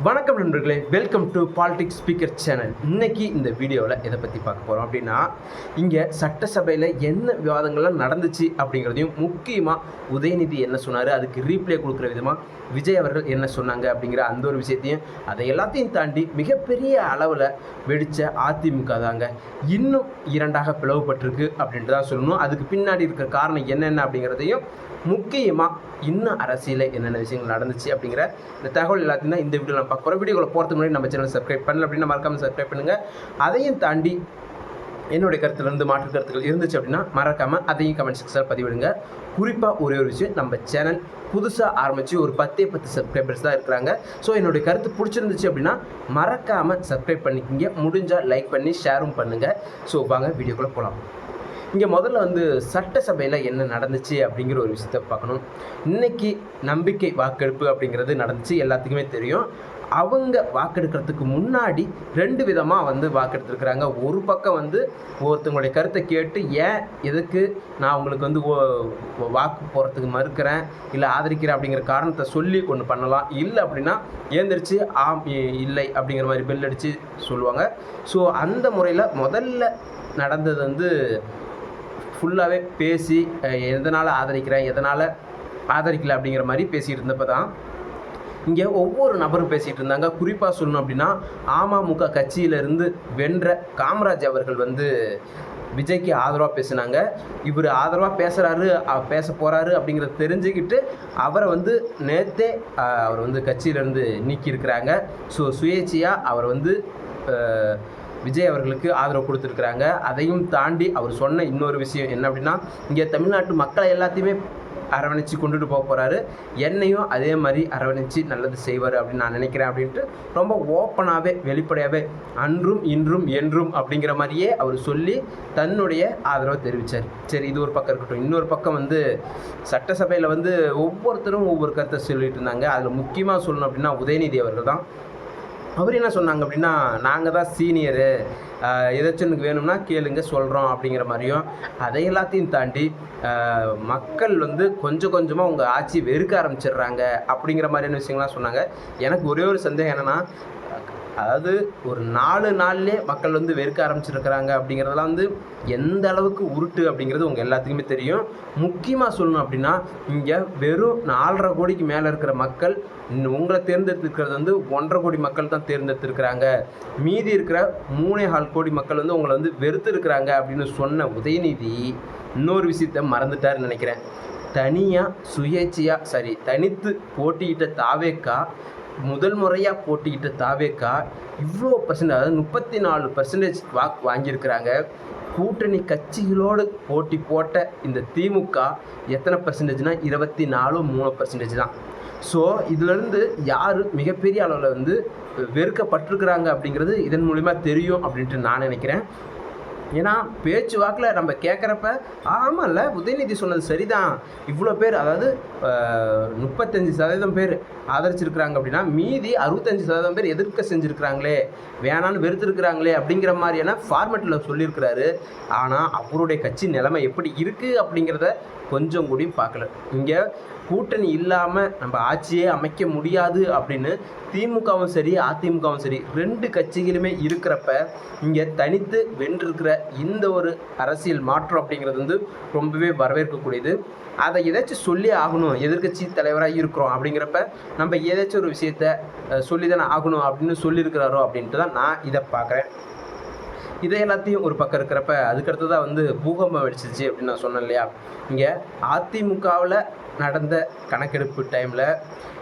வணக்கம் நண்பர்களே, welcome to politics speaker channel. இன்னைக்கு இந்த வீடியோவில் எதை பற்றி பார்க்க போகிறோம் அப்படின்னா, இங்கே சட்டசபையில் என்ன விவாதங்கள்லாம் நடந்துச்சு அப்படிங்கிறதையும், முக்கியமாக உதயநிதி என்ன சொன்னார், அதுக்கு ரீப்ளே கொடுக்குற விதமாக விஜய் அவர்கள் என்ன சொன்னாங்க அப்படிங்கிற அந்த ஒரு விஷயத்தையும், அதை எல்லாத்தையும் தாண்டி மிகப்பெரிய அளவில் வெடித்த அதிமுக தாங்க இன்னும் இரண்டாக பிளவுபட்டிருக்கு அப்படின்ட்டு தான் சொல்லணும். அதுக்கு பின்னாடி இருக்கிற காரணம் என்னென்ன அப்படிங்கிறதையும், முக்கியமாக இன்னும் அரசியலில் என்னென்ன விஷயங்கள் நடந்துச்சு அப்படிங்கிற இந்த தகவல் எல்லாத்தையும் தான் இந்த வீடியோ நம்ம பார்க்க போகிறோம். வீடியோவில் போகிறதுக்கு முன்னாடி நம்ம சேனல் சப்ஸ்கிரைப் பண்ணல அப்படின்னா மறக்காமல் சப்ஸ்கிரைப் பண்ணுங்கள். அதையும் தாண்டி என்னுடைய கருத்துலேருந்து மாற்று கருத்துக்கள் இருந்துச்சு அப்படின்னா மறக்காமல் அதையும் கமெண்ட் செக்ஷனில் பதிவிடுங்க. குறிப்பாக ஒரே ஒரு விஷயம், நம்ம சேனல் புதுசாக ஆரம்பித்து ஒரு 10 சப்ஸ்கிரைபர்ஸ் தான் இருக்கிறாங்க. ஸோ என்னுடைய கருத்து பிடிச்சிருந்துச்சு அப்படின்னா மறக்காமல் சப்ஸ்கிரைப் பண்ணிக்கிங்க. முடிஞ்சால் லைக் பண்ணி ஷேரும் பண்ணுங்கள். ஸோ வாங்க வீடியோக்குள்ளே போகலாம். இங்கே முதல்ல சட்டசபையில் என்ன நடந்துச்சு அப்படிங்கிற ஒரு விஷயத்தை பார்க்கணும். இன்றைக்கி நம்பிக்கை வாக்கெடுப்பு அப்படிங்கிறது நடந்துச்சு, எல்லாத்துக்குமே தெரியும். அவங்க வாக்கெடுக்கிறதுக்கு முன்னாடி 2 விதமாக வாக்கெடுத்துருக்குறாங்க. ஒரு பக்கம் ஒருத்தங்களுடைய கருத்தை கேட்டு ஏன் எதுக்கு நான் உங்களுக்கு வாக்கு போகிறதுக்கு மறுக்கிறேன் இல்லை ஆதரிக்கிறேன் அப்படிங்கிற காரணத்தை சொல்லி ஒன்று பண்ணலாம். இல்லை அப்படின்னா ஏந்திரிச்சு ஆம் இல்லை அப்படிங்கிற மாதிரி பெல் அடித்து சொல்லுவாங்க. ஸோ அந்த முறையில் முதல்ல நடந்தது ஃபுல்லாகவே பேசி எதனால் ஆதரிக்கிறேன் எதனால் ஆதரிக்கலை அப்படிங்கிற மாதிரி பேசிகிட்டு இருந்தப்போ தான் இங்கே ஒவ்வொரு நபரும் பேசிகிட்டு இருந்தாங்க. குறிப்பாக சொல்லணும் அப்படின்னா, அமமுக கட்சியிலிருந்து வென்ற காமராஜ் அவர்கள் விஜய்க்கு ஆதரவாக பேசினாங்க. இவர் ஆதரவாக பேச போகிறாரு அப்படிங்கிறத தெரிஞ்சுக்கிட்டு அவரை நேற்றே அவர் கட்சியிலேருந்து நீக்கியிருக்கிறாங்க. ஸோ சுயேட்சையாக அவர் விஜய் அவர்களுக்கு ஆதரவு கொடுத்துருக்குறாங்க. அதையும் தாண்டி அவர் சொன்ன இன்னொரு விஷயம் என்ன அப்படின்னா, இங்கே தமிழ்நாட்டு மக்களை எல்லாத்தையுமே அரவணைச்சு கொண்டுட்டு போக போகிறாரு, என்னையும் அதே மாதிரி அரவணைச்சு நல்லது செய்வார் அப்படின்னு நான் நினைக்கிறேன் அப்படின்ட்டு ரொம்ப ஓப்பனாகவே வெளிப்படையாகவே அன்றும் இன்றும் என்றும் அப்படிங்கிற மாதிரியே அவர் சொல்லி தன்னுடைய ஆதரவை தெரிவித்தார். சரி, இது ஒரு பக்கம் இருக்கட்டும். இன்னொரு பக்கம் சட்டசபையில் ஒவ்வொருத்தரும் ஒவ்வொரு கருத்தை சொல்லிட்டு இருந்தாங்க. அதில் முக்கியமாக சொல்லணும் அப்படின்னா உதயநிதி அவர்கள் தான். அவர் என்ன சொன்னாங்க அப்படின்னா, நாங்கள் தான் சீனியரு, ஏதாச்சும் எனக்கு வேணும்னா கேளுங்க சொல்கிறோம் அப்படிங்கிற மாதிரியும், அதை எல்லாத்தையும் தாண்டி மக்கள் கொஞ்சம் கொஞ்சமாக உங்கள் ஆட்சி வெறுக்க ஆரம்பிச்சிடுறாங்க அப்படிங்கிற மாதிரியான விஷயங்கள்லாம் சொன்னாங்க. எனக்கு ஒரே ஒரு சந்தேகம் என்னென்னா, அதாவது ஒரு 4 நாள்லேயே மக்கள் வெறுக்க ஆரம்பிச்சிருக்கிறாங்க அப்படிங்கிறதெல்லாம் எந்த அளவுக்கு உருட்டு அப்படிங்கிறது உங்கள் எல்லாத்துக்குமே தெரியும். முக்கியமாக சொல்லணும் அப்படின்னா, இங்கே வெறும் 4.5 கோடிக்கு மேலே இருக்கிற மக்கள் உங்களை தேர்ந்தெடுத்துருக்கிறது 1.5 கோடி மக்கள் தான் தேர்ந்தெடுத்துருக்கிறாங்க. மீதி இருக்கிற 3.25 கோடி மக்கள் உங்களை வெறுத்து இருக்கிறாங்க அப்படின்னு சொன்ன உதயநிதி இன்னொரு விஷயத்தை மறந்துட்டாருன்னு நினைக்கிறேன். தனித்து போட்டியிட்ட தாவேக்கா, முதல் முறையாக போட்டிக்கிட்ட தாவேக்கா இவ்வளோ பர்சன்ட், அதாவது 34% வாக்கு வாங்கியிருக்கிறாங்க. கூட்டணி கட்சிகளோடு போட்டி போட்ட இந்த திமுக எத்தனை பர்சன்டேஜ்னா 24.3% தான். ஸோ இதிலேருந்து யார் மிகப்பெரிய அளவில் வெறுக்கப்பட்டிருக்கிறாங்க அப்படிங்கிறது இதன் மூலிமா தெரியும் அப்படின்ட்டு நான் நினைக்கிறேன். ஏன்னா பேச்சுவாக்கில் நம்ம கேட்குறப்ப ஆமாம்ல உதயநிதி சொன்னது சரிதான், இவ்வளோ பேர், அதாவது 35% பேர் ஆதரிச்சிருக்கிறாங்க அப்படின்னா மீதி 65% பேர் எதிர்க்க செஞ்சுருக்கிறாங்களே, வேணான்னு வெறுத்துருக்குறாங்களே அப்படிங்கிற மாதிரியான ஃபார்மேட்டில் சொல்லியிருக்கிறாரு. ஆனால் அவருடைய கட்சி நிலைமை எப்படி இருக்குது அப்படிங்கிறத கொஞ்சம் கூடியும் பார்க்கல. இங்கே கூட்டணி இல்லாமல் நம்ம ஆட்சியே அமைக்க முடியாது அப்படின்னு திமுகவும் சரி அதிமுகவும் சரி 2 கட்சிகளுமே இருக்கிறப்ப இங்கே தனித்து வென்றிருக்கிற இந்த ஒரு அரசியல் மாற்றம் அப்படிங்கிறது ரொம்பவே வரவேற்கக்கூடியது. அதை ஏதாச்சும் சொல்லி ஆகணும், எதிர்கட்சி தலைவராக இருக்கிறோம் அப்படிங்கிறப்ப நம்ம ஏதாச்சும் ஒரு விஷயத்த சொல்லி தானே ஆகணும் அப்படின்னு சொல்லியிருக்கிறாரோ அப்படின்ட்டு தான் நான் இதை பார்க்குறேன். இதை எல்லாத்தையும் ஒரு பக்கம் இருக்கிறப்ப அதுக்கடுத்து தான் பூகம்பம் வெடிச்சிச்சு அப்படின்னு நான் சொன்னேன் இல்லையா. இங்கே அதிமுகவில் நடந்த கணக்கெடுப்பு டைமில்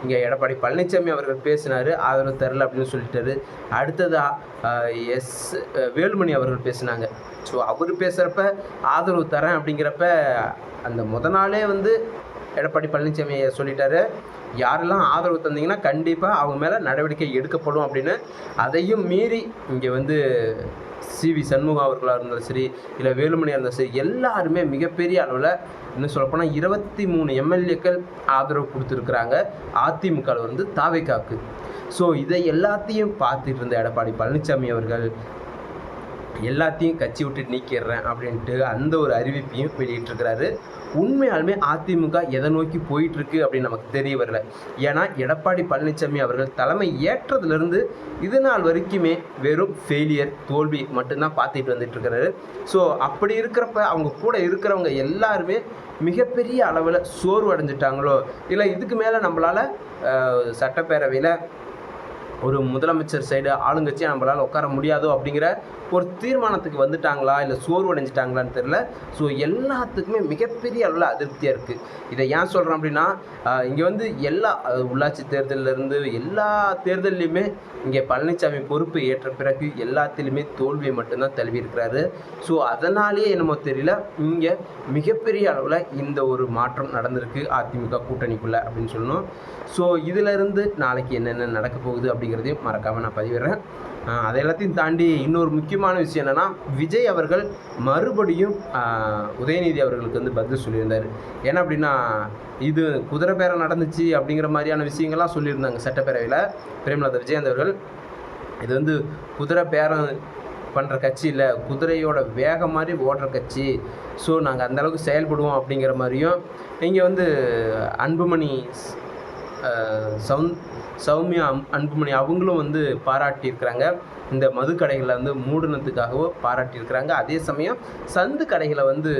இங்கே எடப்பாடி பழனிசாமி அவர்கள் பேசினார், ஆதரவு தரல அப்படின்னு சொல்லிட்டாரு. அடுத்ததாக வேலுமணி அவர்கள் பேசினாங்க. ஸோ அவர் பேசுகிறப்ப ஆதரவு தரேன் அப்படிங்கிறப்ப அந்த நாளே எடப்பாடி பழனிசாமி சொல்லிட்டாரு, யாரெல்லாம் ஆதரவு தந்தீங்கன்னா கண்டிப்பாக அவங்க மேலே நடவடிக்கை எடுக்கப்படும் அப்படின்னு. அதையும் மீறி இங்கே சிவி சண்முகம் அவர்களாக இருந்தாலும் சரி, இல்லை வேலுமணியாக இருந்தாலும் சரி, எல்லாருமே மிகப்பெரிய அளவில் இன்னும் சொல்லப்போனால் 23 எம்எல்ஏக்கள் ஆதரவு கொடுத்துருக்குறாங்க அதிமுகவில் தாவேக்காவுக்கு. ஸோ இதை எல்லாத்தையும் பார்த்துட்டு இருந்த எடப்பாடி பழனிசாமி அவர்கள் எல்லாத்தையும் கட்சி விட்டு நீக்கிடுறேன் அப்படின்ட்டு அந்த ஒரு அறிவிப்பையும் வெளியிட்டிருக்கிறாரு. உண்மையாலுமே அதிமுக எதை நோக்கி போயிட்டுருக்கு அப்படின்னு நமக்கு தெரிய வரல. ஏன்னா எடப்பாடி பழனிசாமி அவர்கள் தலைமை ஏற்றதுலேருந்து இது நாள் வரைக்குமே வெறும் ஃபெயிலியர், தோல்வி மட்டும்தான் பார்த்துட்டு வந்துட்டு இருக்கிறாரு. ஸோ அப்படி இருக்கிறப்ப அவங்க கூட இருக்கிறவங்க எல்லாருமே மிகப்பெரிய அளவில் சோர்வு அடைஞ்சிட்டாங்களோ, இல்லை இதுக்கு மேலே நம்மளால் சட்டப்பேரவையில் ஒரு முதலமைச்சர் சைடு ஆளுங்கட்சியாக நம்மளால் உட்கார முடியாதோ அப்படிங்கிற ஒரு தீர்மானத்துக்கு வந்துட்டாங்களா, இல்லை சோர்வு அடைஞ்சிட்டாங்களான்னு தெரில. ஸோ எல்லாத்துக்குமே மிகப்பெரிய அளவில் அதிருப்தியாக இருக்குது. இதை ஏன் சொல்கிறேன் அப்படின்னா, இங்கே வந்து எல்லா உள்ளாட்சி தேர்தலிருந்து எல்லா தேர்தல்லையுமே இங்கே பழனிசாமி பொறுப்பு ஏற்ற பிறகு எல்லாத்திலுமே தோல்வியை மட்டும்தான் தழுவி இருக்கிறாரு. ஸோ அதனாலேயே என்னமோ தெரியல, இங்கே மிகப்பெரிய அளவில் இந்த ஒரு மாற்றம் நடந்திருக்கு அதிமுக கூட்டணிக்குள்ளே அப்படின்னு சொல்லணும். ஸோ இதிலிருந்து நாளைக்கு என்னென்ன நடக்க போகுது அப்படிங்கிறதையும் மறக்காமல் நான் பதிவிடுறேன். அதை எல்லாத்தையும் தாண்டி இன்னொரு முக்கியமான விஷயம் என்னென்னா, விஜய் அவர்கள் மறுபடியும் உதயநிதி அவர்களுக்கு வந்து பதில் சொல்லியிருந்தார். ஏன்னா அப்படின்னா, இது குதிரை பேரம் நடந்துச்சு அப்படிங்கிற மாதிரியான விஷயங்கள்லாம் சொல்லியிருந்தாங்க சட்டப்பேரவையில் பிரேமலதா விஜயகாந்த் அவர்கள். இது வந்து குதிரை பேரம் பண்ணுற கட்சி இல்லை, குதிரையோட வேகம் மாதிரி ஓடுற கட்சி. ஸோ நாங்கள் அந்தளவுக்கு செயல்படுவோம் அப்படிங்கிற மாதிரியும், இங்கே வந்து அன்புமணி சௌமியா அன்புமணி அவங்களும் வந்து பாராட்டியிருக்கிறாங்க. இந்த மது கடைகளை வந்து மூடினத்துக்காகவோ பாராட்டியிருக்கிறாங்க. அதே சமயம் சந்து கடைகளை வந்து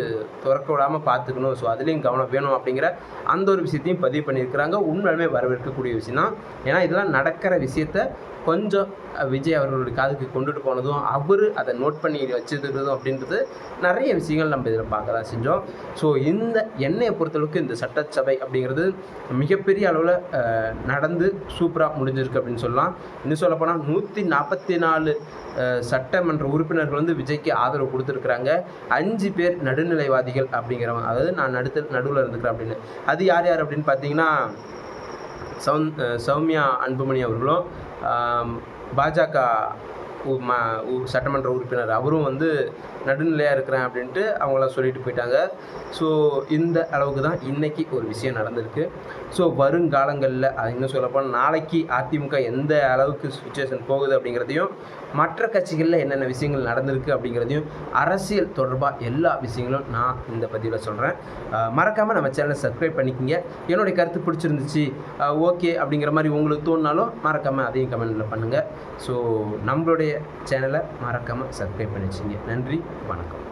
திறக்க விடாமல் பார்த்துக்கணும், ஸோ அதுலேயும் கவனம் வேணும் அப்படிங்கிற அந்த ஒரு விஷயத்தையும் பதிவு பண்ணியிருக்கிறாங்க. உண்மையாலுமே வரவேற்கக்கூடிய விஷயம் தான். ஏன்னா இதெல்லாம் நடக்கிற விஷயத்த கொஞ்சம் விஜய் அவர்களுடைய காதுக்கு கொண்டுட்டு போனதும், அவர் அதை நோட் பண்ணி வச்சுருக்கிறதும் அப்படின்றது நிறைய விஷயங்கள் நம்ம இதில் பார்க்க தான் செஞ்சோம். ஸோ இந்த எண்ணெயை பொறுத்தளவுக்கு இந்த சட்டசபை அப்படிங்கிறது மிகப்பெரிய அளவில் நடந்து சூப்பராக முடிஞ்சிருக்கு அப்படின்னு சொல்லலாம். இன்னும் சொல்லப்போனால் 144 சட்டமன்ற உறுப்பினர்கள் வந்து விஜய்க்கு ஆதரவு கொடுத்துருக்குறாங்க. 5 பேர் நடுநிலைவாதிகள் அப்படிங்கிறவங்க, அதாவது நான் நடுவில் இருந்துக்கிறேன் அப்படின்னு. அது யார் யார் அப்படின்னு பார்த்தீங்கன்னா, சௌமியா அன்புமணி அவர்களும், பாஜக சட்டமன்ற உறுப்பினர் அவரும் வந்து நடுநிலையாக இருக்கிறேன் அப்படின்ட்டு அவங்களாம் சொல்லிட்டு போயிட்டாங்க. ஸோ இந்த அளவுக்கு தான் இன்றைக்கி ஒரு விஷயம் நடந்திருக்கு. ஸோ வருங்காலங்களில் இன்னும் சொல்லப்போனால் நாளைக்கு அதிமுக எந்த அளவுக்கு சுச்சுவேஷன் போகுது அப்படிங்கிறதையும், மற்ற கட்சிகளில் என்னென்ன விஷயங்கள் நடந்திருக்கு அப்படிங்கிறதையும், அரசியல் தொடர்பாக எல்லா விஷயங்களும் நான் இந்த பதிவில் சொல்கிறேன். மறக்காமல் நம்ம சேனலை சப்ஸ்கிரைப் பண்ணிக்கிங்க. என்னுடைய கருத்து பிடிச்சிருந்துச்சு, ஓகே அப்படிங்கிற மாதிரி உங்களுக்கு தோணுனாலும் மறக்காமல் அதையும் கமெண்ட்டில் பண்ணுங்கள். ஸோ நம்மளுடைய சேனலை மறக்காமல் சப்ஸ்கிரைப் பண்ணி வச்சுங்க. நன்றி, வணக்கம்.